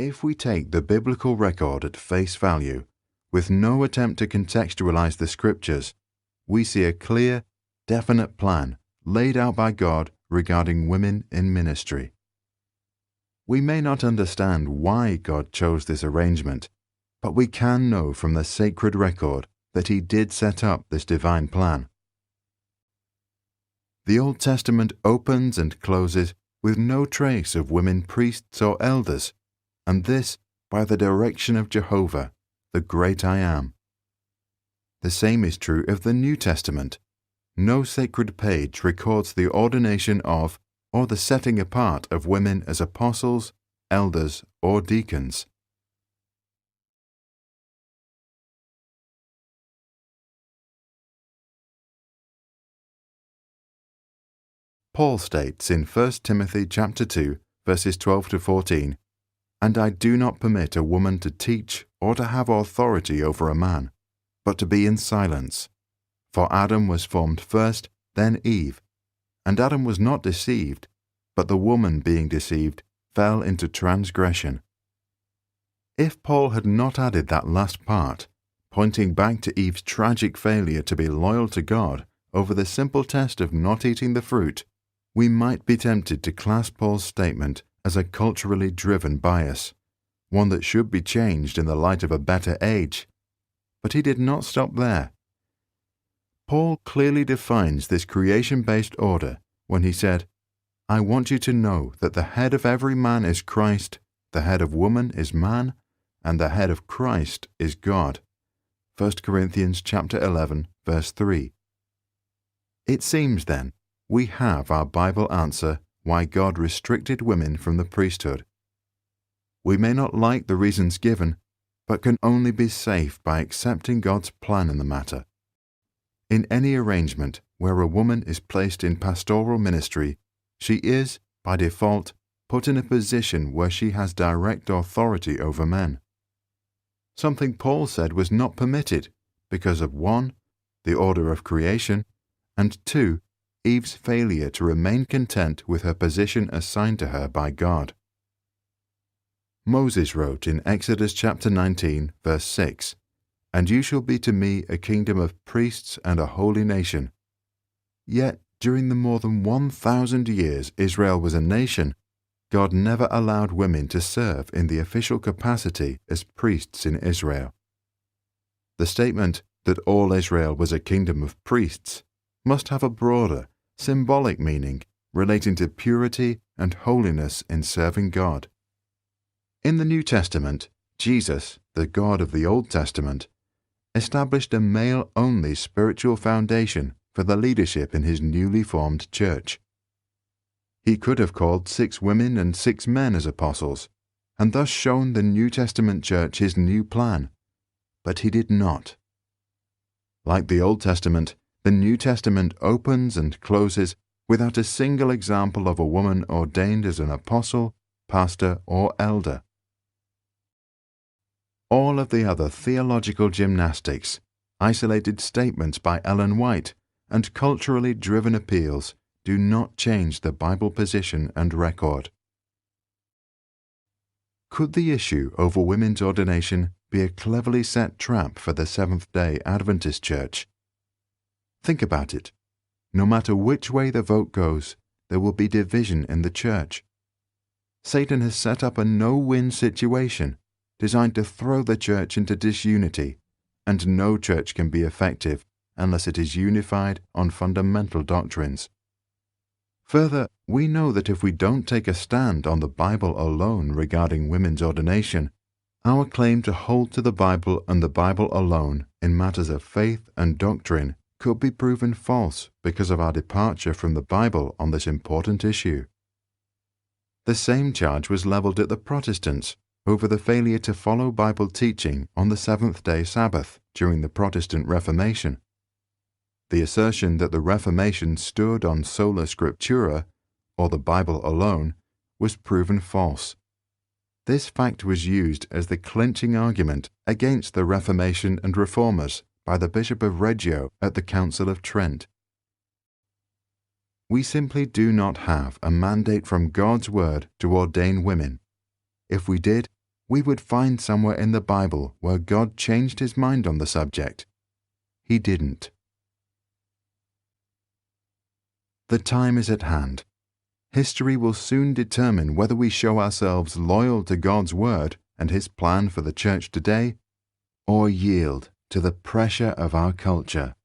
If we take the biblical record at face value, with no attempt to contextualize the scriptures, we see a clear, definite plan laid out by God regarding women in ministry. We may not understand why God chose this arrangement, but we can know from the sacred record that He did set up this divine plan. The Old Testament opens and closes with no trace of women priests or elders, and this by the direction of Jehovah, the great I Am. The same is true of the New Testament. No sacred page records the ordination of or the setting apart of women as apostles, elders, or deacons. Paul states in 1 Timothy chapter 2, verses 12 to 14, "And I do not permit a woman to teach or to have authority over a man, but to be in silence. For Adam was formed first, then Eve. And Adam was not deceived, but the woman being deceived fell into transgression." If Paul had not added that last part, pointing back to Eve's tragic failure to be loyal to God over the simple test of not eating the fruit, we might be tempted to class Paul's statement as a culturally driven bias, one that should be changed in the light of a better age. But he did not stop there. Paul clearly defines this creation-based order when he said, "I want you to know that the head of every man is Christ, the head of woman is man, and the head of Christ is God." 1 Corinthians chapter 11, verse 3. It seems then, we have our Bible answer why God restricted women from the priesthood. We may not like the reasons given, but can only be safe by accepting God's plan in the matter. In any arrangement where a woman is placed in pastoral ministry, she is, by default, put in a position where she has direct authority over men. Something Paul said was not permitted because of 1. The order of creation, and 2. Eve's failure to remain content with her position assigned to her by God. Moses wrote in Exodus chapter 19, verse 6, "And you shall be to me a kingdom of priests and a holy nation." Yet, during the more than 1,000 years Israel was a nation, God never allowed women to serve in the official capacity as priests in Israel. The statement that all Israel was a kingdom of priests must have a broader, symbolic meaning relating to purity and holiness in serving God. In the New Testament, Jesus, the God of the Old Testament, established a male-only spiritual foundation for the leadership in His newly formed church. He could have called 6 women and 6 men as apostles, and thus shown the New Testament church His new plan, but He did not. Like the Old Testament, the New Testament opens and closes without a single example of a woman ordained as an apostle, pastor, or elder. All of the other theological gymnastics, isolated statements by Ellen White, and culturally driven appeals do not change the Bible position and record. Could the issue over women's ordination be a cleverly set trap for the Seventh-day Adventist Church? Think about it. No matter which way the vote goes, there will be division in the church. Satan has set up a no-win situation designed to throw the church into disunity, and no church can be effective unless it is unified on fundamental doctrines. Further, we know that if we don't take a stand on the Bible alone regarding women's ordination, our claim to hold to the Bible and the Bible alone in matters of faith and doctrine could be proven false because of our departure from the Bible on this important issue. The same charge was leveled at the Protestants over the failure to follow Bible teaching on the seventh-day Sabbath during the Protestant Reformation. The assertion that the Reformation stood on sola scriptura, or the Bible alone, was proven false. This fact was used as the clinching argument against the Reformation and Reformers by the Bishop of Reggio at the Council of Trent. We simply do not have a mandate from God's Word to ordain women. If we did, we would find somewhere in the Bible where God changed his mind on the subject. He didn't. The time is at hand. History will soon determine whether we show ourselves loyal to God's word and his plan for the church today, or yield to the pressure of our culture.